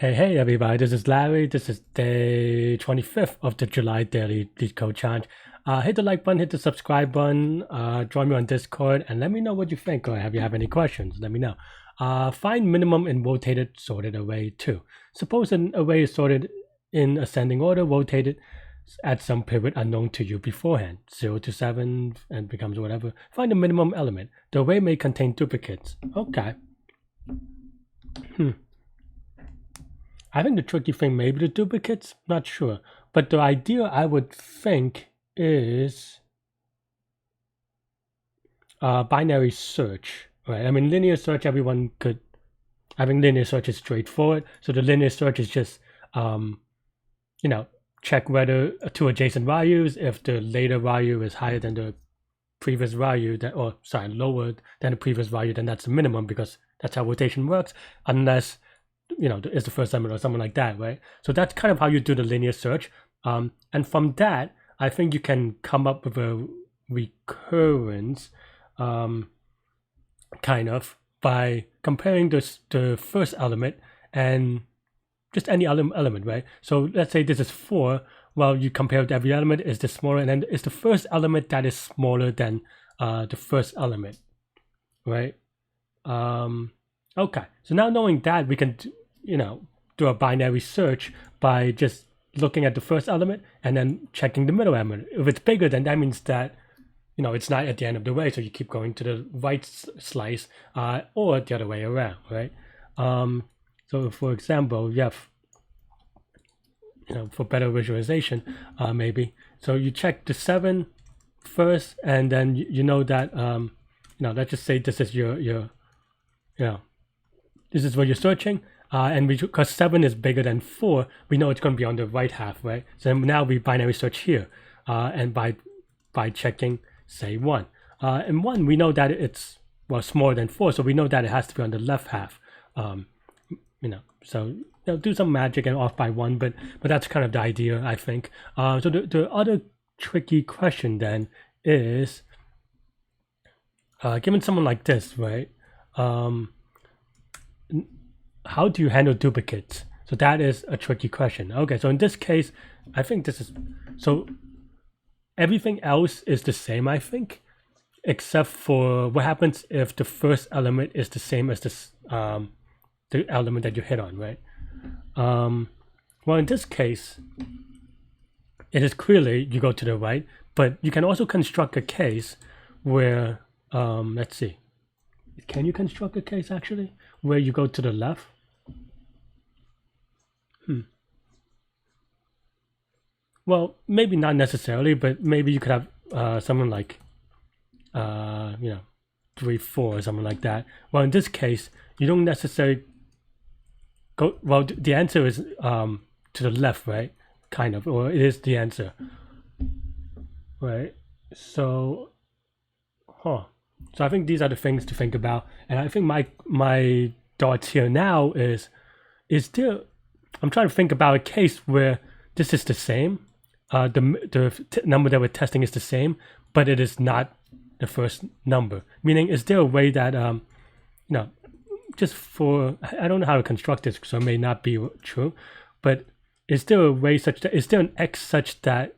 Hey everybody, this is Larry. This is day 25th of the July daily Leetcode challenge. Hit the like button, hit the subscribe button, join me on Discord, and let me know what you think, or if you have any questions, let me know. Find minimum in rotated sorted array 2. Suppose an array is sorted in ascending order, rotated at some period unknown to you beforehand, 0 to 7, and becomes whatever. Find the minimum element. The array may contain duplicates. Okay. I think the tricky thing may be the duplicates, not sure. But the idea I would think is binary search, right? I mean, linear search, everyone could, I think linear search is straightforward. So the linear search is just, check whether two adjacent values, if the later value is higher than the previous value, lower than the previous value, then that's the minimum because that's how rotation works, unless it's the first element or something like that, right? So that's kind of how you do the linear search. And from that, I think you can come up with a recurrence kind of by comparing the first element and just any element, right? So let's say this is 4. Well, you compare with every element, is this smaller? And then it's the first element that is smaller than the first element, right? Okay, so now knowing that, we can do a binary search by just looking at the first element and then checking the middle element. If it's bigger, then that means that it's not at the end of the way, so you keep going to the right slice, or the other way around, right? So for example, you have for better visualization, maybe, so you check the 7 first, and then you know that let's just say this is your this is what you're searching, and because 7 is bigger than 4, we know it's going to be on the right half, right? So now we binary search here, and by checking, say 1, and 1, we know that it's smaller than 4, so we know that it has to be on the left half. So do some magic and off by 1, but that's kind of the idea, I think. So the other tricky question then is, given someone like this, right? How do you handle duplicates? So that is a tricky question. Okay, so in this case, I think this is, so everything else is the same, I think, except for what happens if the first element is the same as this the element that you hit on, right? Well, in this case, it is clearly you go to the right, but you can also construct a case where, let's see, can you construct a case actually where you go to the left? Well, maybe not necessarily, but maybe you could have something like 3, 4 or something like that. Well, in this case, you don't necessarily go, well, the answer is to the left, right? Kind of, or it is the answer, right? So so I think these are the things to think about, and I think my thoughts here now is there, I'm trying to think about a case where this is the same, the number that we're testing is the same, but it is not the first number. Meaning, is there a way that just for, I don't know how to construct this, so it may not be true, but is there a way such that, is there an x such that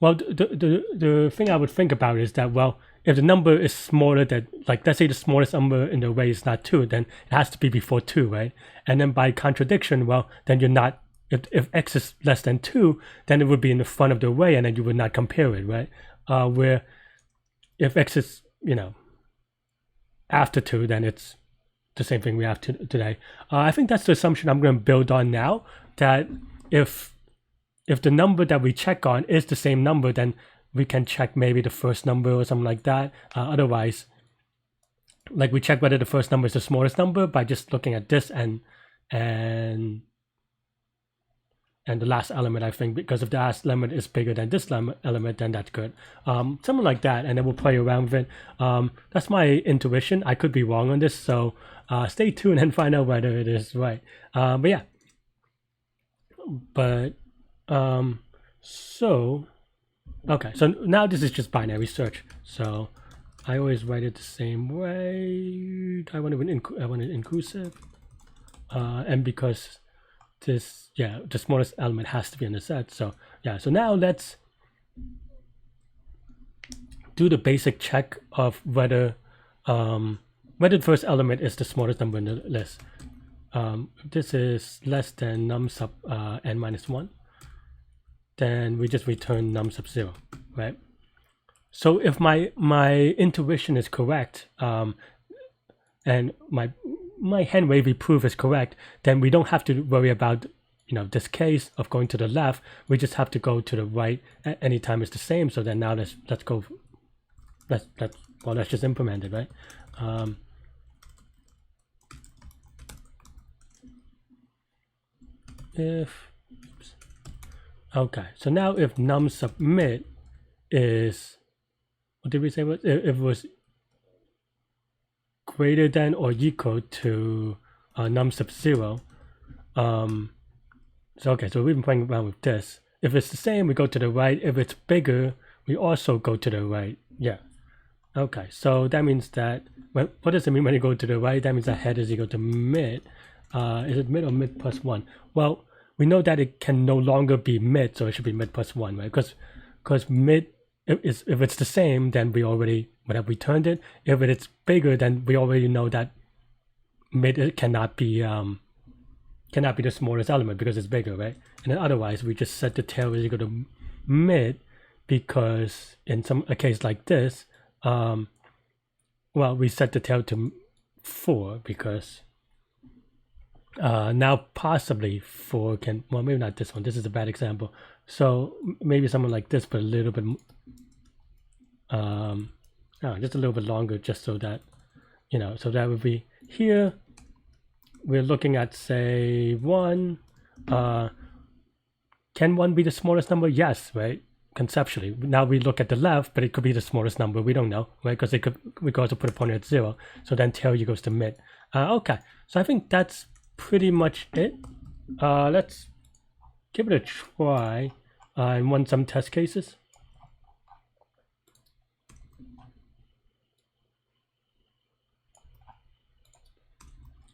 well, the thing I would think about is that, well, if the number is smaller than, like, let's say the smallest number in the array is not 2, then it has to be before 2, right? And then by contradiction, well, then you're not, if x is less than 2, then it would be in the front of the array, and then you would not compare it, right? Where if x is, after 2, then it's the same thing we have today. I think that's the assumption I'm going to build on now, that if the number that we check on is the same number, then we can check maybe the first number or something like that. Otherwise, like, we check whether the first number is the smallest number by just looking at this and the last element, I think, because if the last element is bigger than this element, then that's good. Something like that, and then we'll play around with it. That's my intuition. I could be wrong on this, so stay tuned and find out whether it is right. But yeah. But so okay, so now this is just binary search. So I always write it the same way. I want it inclusive, and because this, yeah, the smallest element has to be in the set. So yeah, so now let's do the basic check of whether the first element is the smallest number in the list. If this is less than num sub n minus 1, then we just return num sub 0, right? So if my intuition is correct, and my hand wavy proof is correct, then we don't have to worry about this case of going to the left. We just have to go to the right at any time it's the same. So then now let's go. Let's just implement it, right? Okay, so now if num submit is, what did we say? If it was greater than or equal to num sub 0, so okay, so we've been playing around with this. If it's the same, we go to the right. If it's bigger, we also go to the right. Yeah. Okay, so that means that, what does it mean when you go to the right? That means that head is equal to mid. Is it mid or mid plus 1? Well, we know that it can no longer be mid, so it should be mid plus 1, right? Because mid, if it's the same, then we already would have returned it. If it's bigger, then we already know that mid cannot be the smallest element because it's bigger, right? And then otherwise, we just set the tail is equal to mid, because in a case like this, well, we set the tail to 4 because now possibly 4 can, well, maybe not this one. This is a bad example. So maybe something like this, but a little bit, just a little bit longer, just so that, so that would be here. We're looking at, say, 1. Can 1 be the smallest number? Yes, right? Conceptually. Now we look at the left, but it could be the smallest number. We don't know, right? Because we could also put a pointer at 0. So then tail goes to mid. Okay, so I think that's pretty much it. Let's give it a try and run some test cases.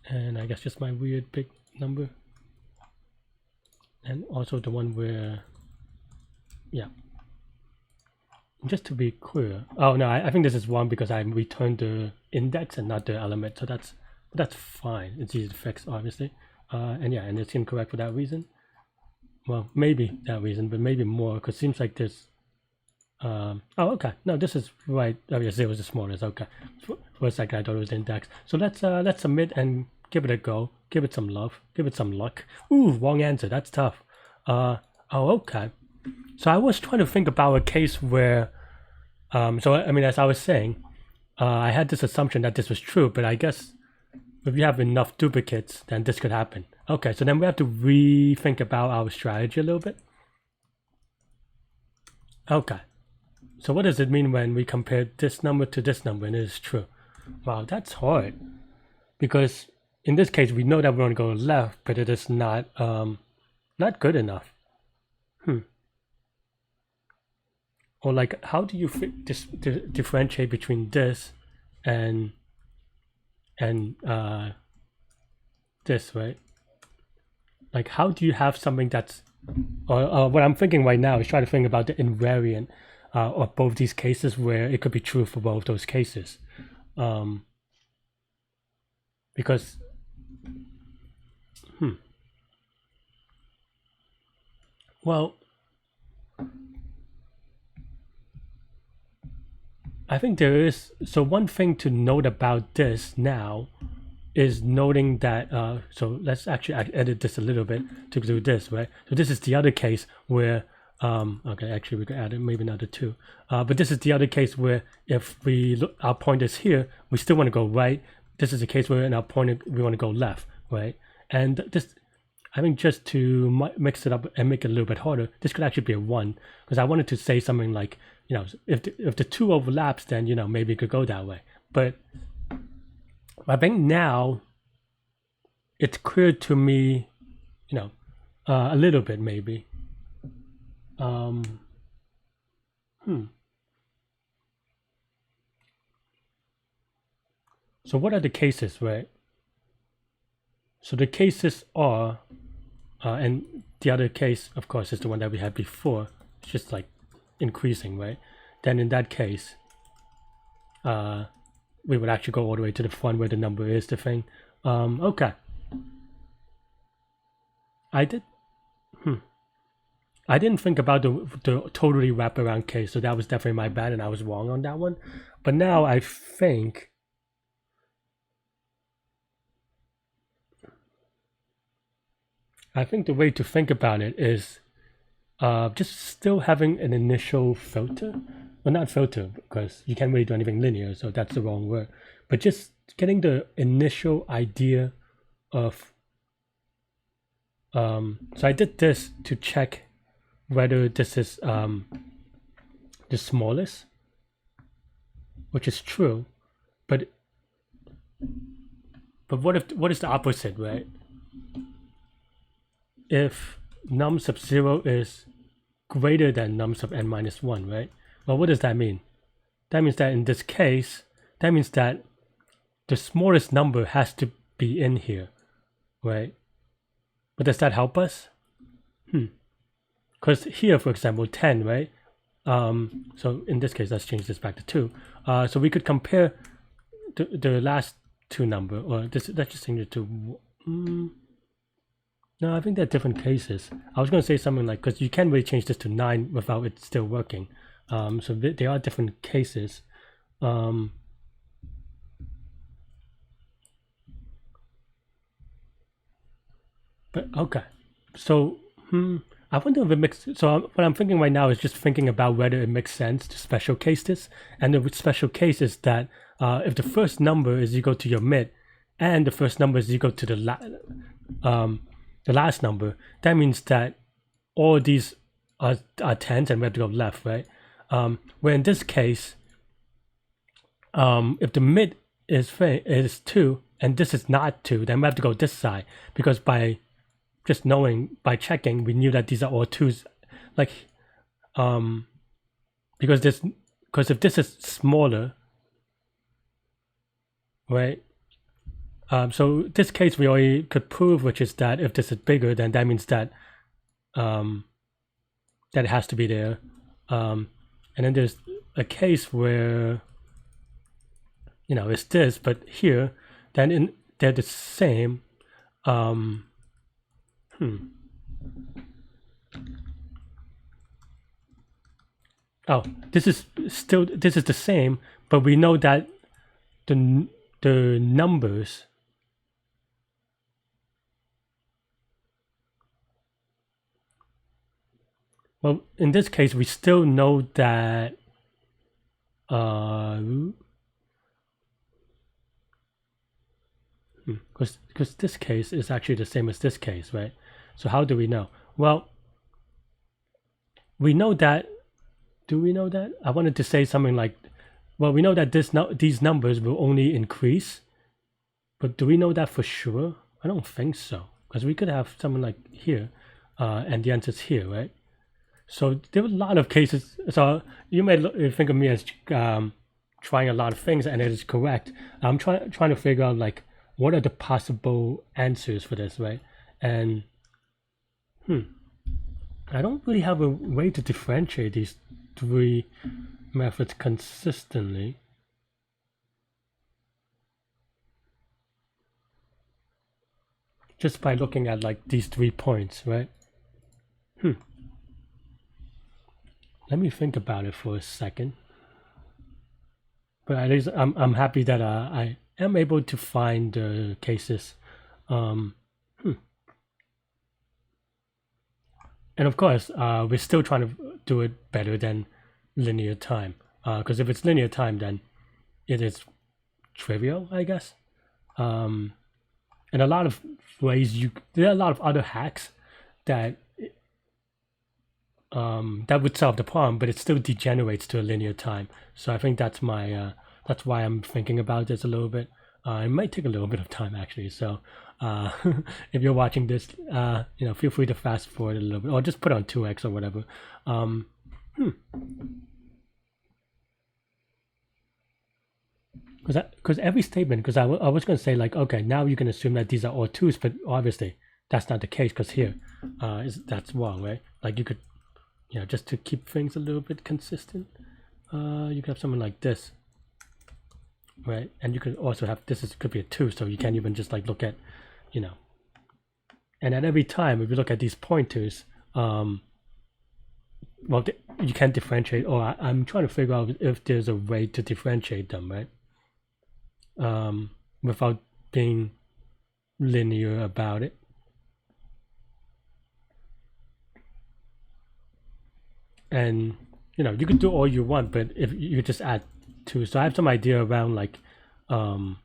And I guess just my weird big number. And also the one where, yeah. Just to be clear. Oh no, I think this is 1 because I returned the index and not the element. So that's fine. It's easy to fix, obviously. And yeah, and it's incorrect for that reason. Well, maybe that reason, but maybe more, because it seems like this. Oh, okay. No, this is right. Oh yeah, 0 is the smallest. Okay. For a second, I thought it was the index. So let's submit and give it a go. Give it some love. Give it some luck. Ooh, wrong answer. That's tough. Oh, okay. So I was trying to think about a case where, so I mean, as I was saying, I had this assumption that this was true, but I guess if you have enough duplicates, then this could happen. Okay, so then we have to rethink about our strategy a little bit. Okay, so what does it mean when we compare this number to this number and it is true? Wow, that's hard, because in this case we know that we want to go left, but it is not not good enough. Or like, how do you differentiate between this and this, right? Like, how do you have something that's, or what I'm thinking right now is try to think about the invariant of both these cases where it could be true for both those cases, because well, I think there is, so one thing to note about this now is noting that, so let's actually edit this a little bit to do this, right? So this is the other case where, okay, actually we could add it, maybe another 2. But this is the other case where if we look, our point is here, we still want to go right. This is a case where in our point, we want to go left, right? And this, I think just to mix it up and make it a little bit harder, this could actually be a 1, because I wanted to say something like, if the 2 overlaps, then, maybe it could go that way. But I think now it's clear to me, a little bit maybe. So what are the cases, right? So the cases are, and the other case, of course, is the one that we had before. It's just like increasing, right? Then in that case, we would actually go all the way to the front where the number is the thing. Okay. I didn't think about the totally wraparound case, so that was definitely my bad, and I was wrong on that one. But now I think the way to think about it is just still having an initial filter. Well, not filter, because you can't really do anything linear, so that's the wrong word. But just getting the initial idea of. So I did this to check whether this is the smallest, which is true, but what is the opposite, right? If num sub 0 is greater than num sub n minus 1, right? Well, what does that mean? That means that in this case, that means that the smallest number has to be in here, right? But does that help us? Because here, for example, 10, right? So in this case, let's change this back to 2. So we could compare the last two number, or this. Let's just change it to. No, I think they're different cases. I was going to say something like, because you can't really change this to 9 without it still working. So they are different cases. But okay, so I wonder if it makes. So what I'm thinking right now is just thinking about whether it makes sense to special case this. And the special case is that if the first number is equal to your mid, and the first number is equal to the last number, that means that all these are tens, and we have to go left, right? Where in this case, if the mid is 2 and this is not 2, then we have to go this side, because by just knowing, by checking, we knew that these are all 2s. Like, because if this is smaller, right? So this case we already could prove, which is that if this is bigger, then that means that that it has to be there. And then there's a case where it's this, but here, then they're the same. Oh, this is the same, but we know that the numbers. Well, in this case, we still know that because this case is actually the same as this case, right? So how do we know? Well, we know that. Do we know that? I wanted to say something like, well, we know that these numbers will only increase, but do we know that for sure? I don't think so, because we could have something like here, and the answer is here, right? So there were a lot of cases. So you may think of me as trying a lot of things, and it is correct. I'm trying to figure out like what are the possible answers for this, right? And I don't really have a way to differentiate these three methods consistently. Just by looking at like these 3 points, right? Let me think about it for a second. But at least I'm happy that I am able to find the cases. And of course, we're still trying to do it better than linear time. Because if it's linear time, then it is trivial, I guess. And a lot of ways there are a lot of other hacks that that would solve the problem, but it still degenerates to a linear time. So I think that's my that's why I'm thinking about this a little bit. It might take a little bit of time actually. So if you're watching this, feel free to fast forward a little bit, or just put on 2x or whatever. because every statement, because I was going to say like, okay, now you can assume that these are all twos, but obviously that's not the case, because here that's wrong, right? Like you could, just to keep things a little bit consistent, you could have something like this, right? And you could also have could be a 2, so you can't even just like look at, and at every time if you look at these pointers, well, you can't differentiate, or I'm trying to figure out if there's a way to differentiate them, right? Without being linear about it. And you could do all you want, but if you just add 2, so I have some idea around like I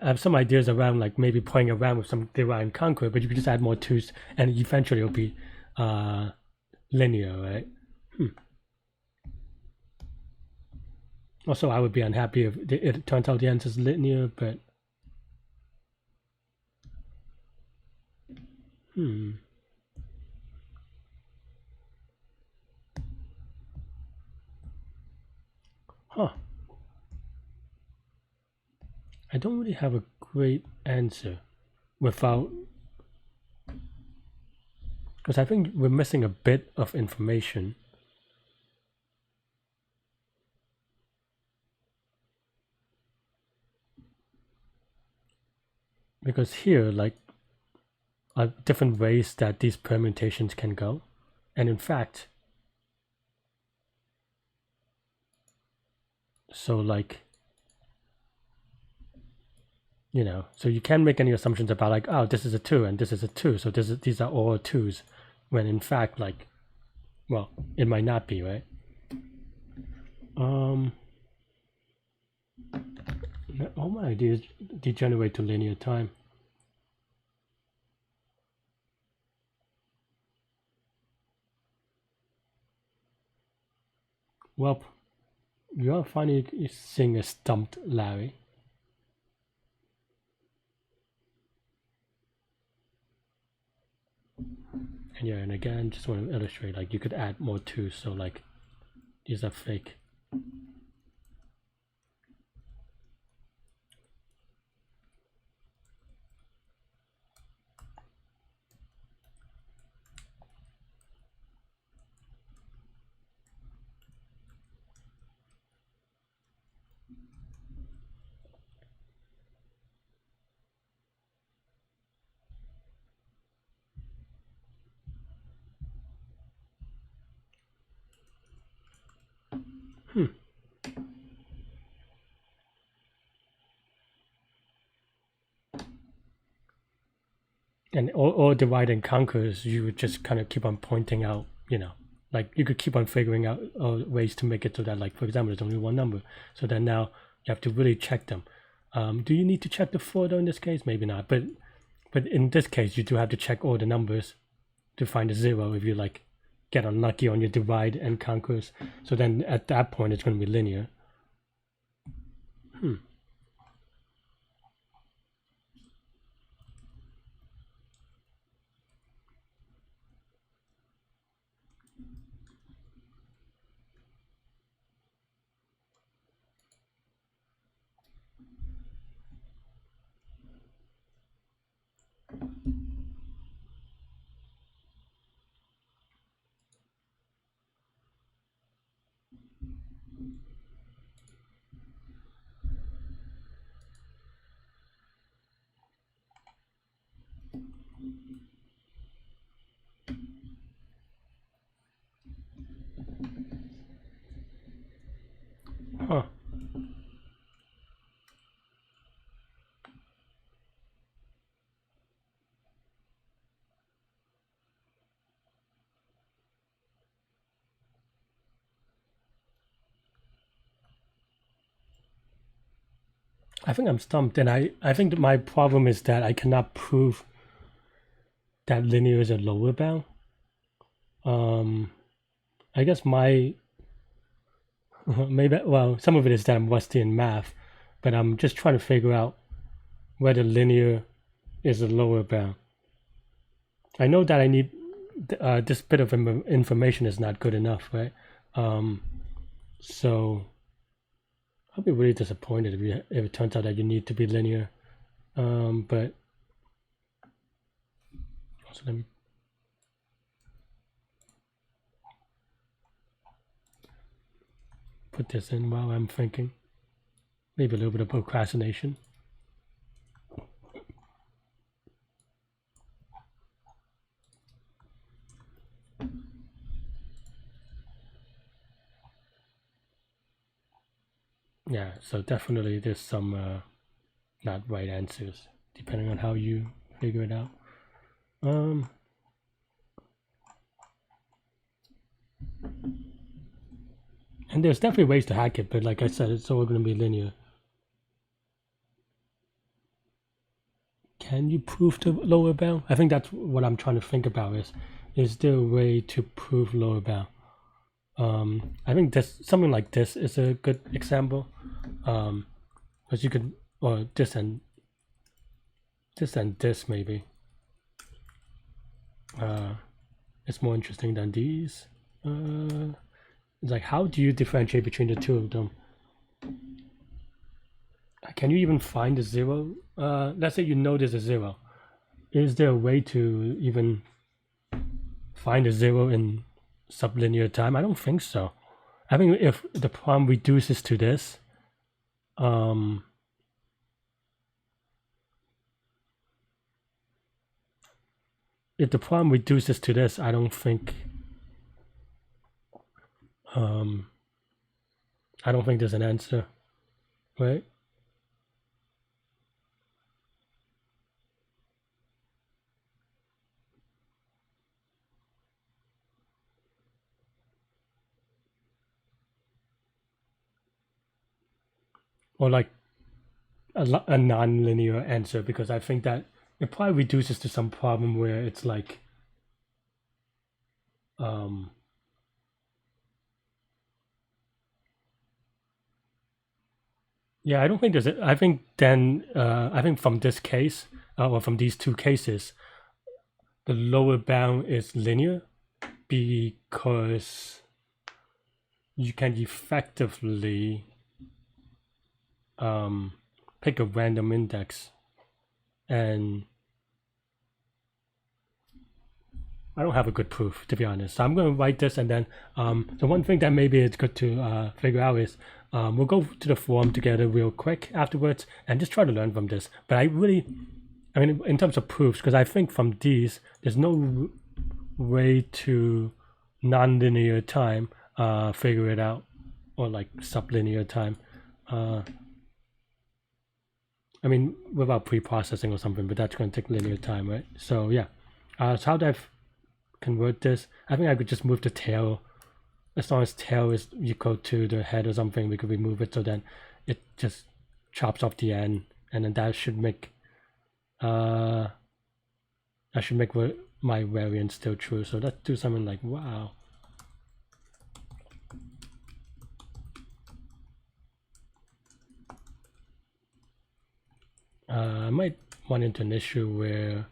have some ideas around like maybe playing around with some divide and conquer, but you could just add more 2s and eventually it'll be linear, right? Also, I would be unhappy if it turns out the answer is linear, but I don't really have a great answer without, because I think we're missing a bit of information. Because here, like, are different ways that these permutations can go. And in fact, so like, so you can't make any assumptions about like, oh, this is a 2 and this is a 2, so these are all 2s, when in fact, like, well, it might not be, right? All my ideas degenerate to linear time. Well, you are finally seeing a stumped Larry. And yeah, and again, just want to illustrate, like, you could add more 2s, so like, these are fake. And all divide and conquers, you would just kind of keep on pointing out, like you could keep on figuring out ways to make it so that, like, for example, there's only one number. So then now you have to really check them. Do you need to check the 4 though in this case? Maybe not. But in this case, you do have to check all the numbers to find a 0 if you like get unlucky on your divide and conquers. So then at that point, it's going to be linear. Huh. I think I'm stumped, and I think that my problem is that I cannot prove that linear is a lower bound. I guess my maybe, well, some of it is that I'm rusty in math, but I'm just trying to figure out whether linear is a lower bound. I know that I need this bit of information is not good enough, right? So I'll be really disappointed if it turns out that you need to be linear. But also let me put this in while I'm thinking. Maybe a little bit of procrastination. Yeah, so definitely there's some not right answers depending on how you figure it out. And there's definitely ways to hack it, but like I said, it's all going to be linear. Can you prove the lower bound? I think that's what I'm trying to think about is there a way to prove lower bound? I think this something like this is a good example. Because you could, or this and this maybe. It's more interesting than these. It's like, how do you differentiate between the two of them? Can you even find a zero? Let's say you know there's a zero. Is there a way to even find a zero in sublinear time? I don't think so. I think if the problem reduces to this, if the problem reduces to this, I don't think there's an answer, right? Or like a non-linear answer, because I think that it probably reduces to some problem where it's like yeah, I don't think there's I think then I think from this case or from these two cases, the lower bound is linear because you can effectively pick a random index, and I don't have a good proof, to be honest. So I'm going to write this, and then the one thing that maybe it's good to figure out is we'll go to the forum together real quick afterwards and just try to learn from this. But I mean, in terms of proofs, because I think from these, there's no way to nonlinear time figure it out, or like sublinear time. I mean, without pre-processing or something, but that's going to take linear time, right? So yeah. So how do I convert this? I think I could just move the tail. As long as tail is equal to the head or something, we could remove it, so then it just chops off the end, and then that should make my variant still true. So let's do something like wow. I might run into an issue where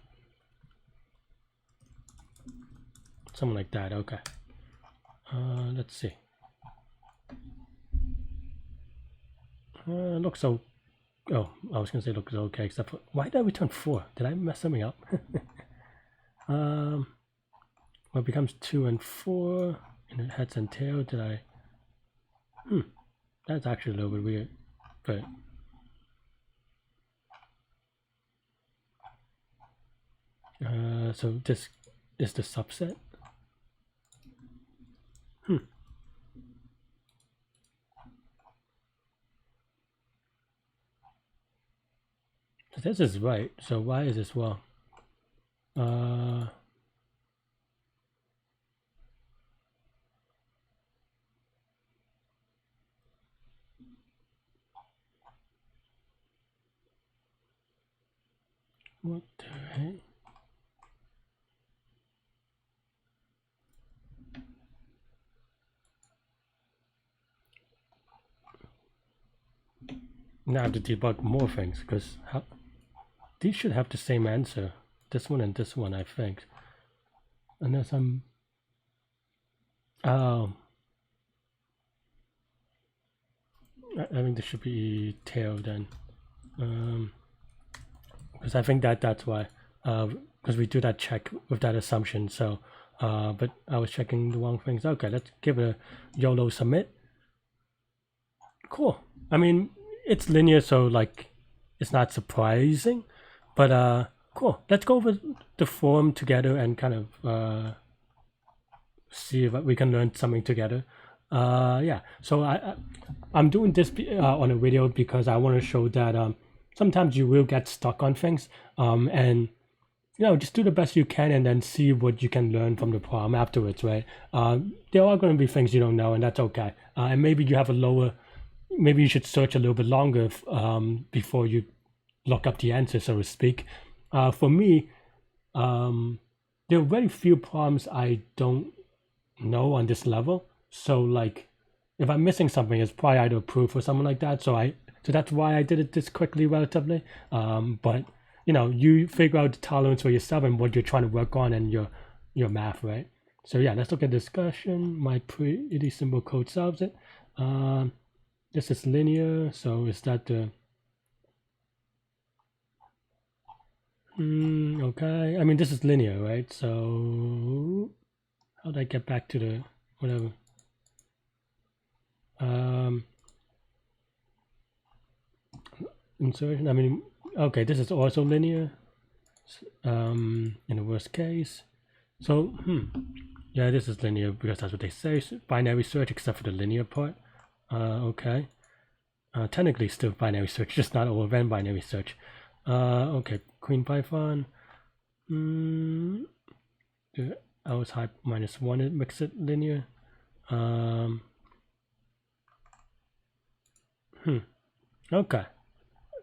something like that. Okay. Let's see. Looks so. Oh, I was gonna say looks okay, except for why did I return 4? Did I mess something up? Well, it becomes 2 and 4 in the heads and tail. Did I? That's actually a little bit weird, but so this is the subset. So this is right. So why is this wrong? What the heck? Now I have to debug more things, because these should have the same answer. This one and this one, I think. Unless I'm... Oh. I think this should be tail then, because I think that's why, because we do that check with that assumption. So, but I was checking the wrong things. Okay, let's give it a YOLO submit. Cool. I mean, it's linear, so like it's not surprising, but cool. Let's go over the form together and kind of see if we can learn something together. Yeah, so I'm doing this on a video because I want to show that sometimes you will get stuck on things, and just do the best you can and then see what you can learn from the problem afterwards, right? There are going to be things you don't know, and that's okay. And maybe you have maybe you should search a little bit longer before you look up the answer, so to speak. For me, there are very few problems I don't know on this level. So like, if I'm missing something, it's probably either a proof or something like that. So that's why I did it this quickly, relatively. But you figure out the tolerance for yourself and what you're trying to work on and your math, right? So yeah, let's look at discussion. My pretty simple code solves it. This is linear, so is that the okay? I mean, this is linear, right? So how do I get back to the whatever? Insertion. I mean, okay, this is also linear. In the worst case, so yeah, this is linear because that's what they say. So binary search, except for the linear part. Okay. Technically still binary search, just not O of n binary search. Okay, Queen Python. The else high -1, it makes it linear. Okay.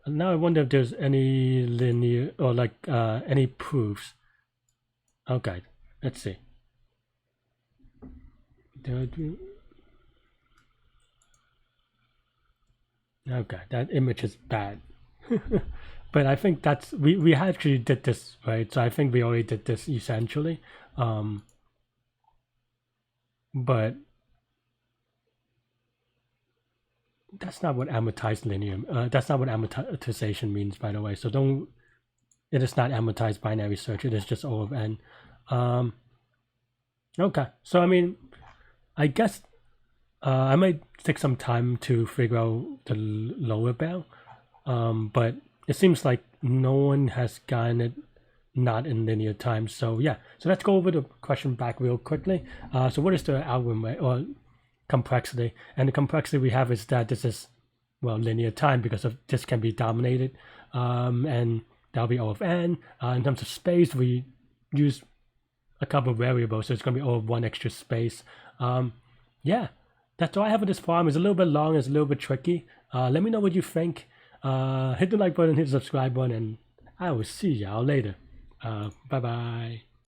Now I wonder if there's any linear or like any proofs. Okay, let's see. Okay, that image is bad. But I think that's we actually did this, right? So I think we already did this essentially. But that's not what amortized linear. That's not what amortization means, by the way. So don't. It is not amortized binary search. It is just O of n. Okay, so I mean, I guess I might take some time to figure out the lower bound, but it seems like no one has gotten it not in linear time. So yeah, so let's go over the question back real quickly. So what is the algorithm or complexity? And the complexity we have is that this is, well, linear time because of this can be dominated, and that'll be O of n. In terms of space, we use a couple of variables, so it's going to be O of 1 extra space. Yeah, that's all I have for this problem. It's a little bit long, it's a little bit tricky. Let me know what you think. Hit the like button, hit the subscribe button, and I will see y'all later. Bye bye.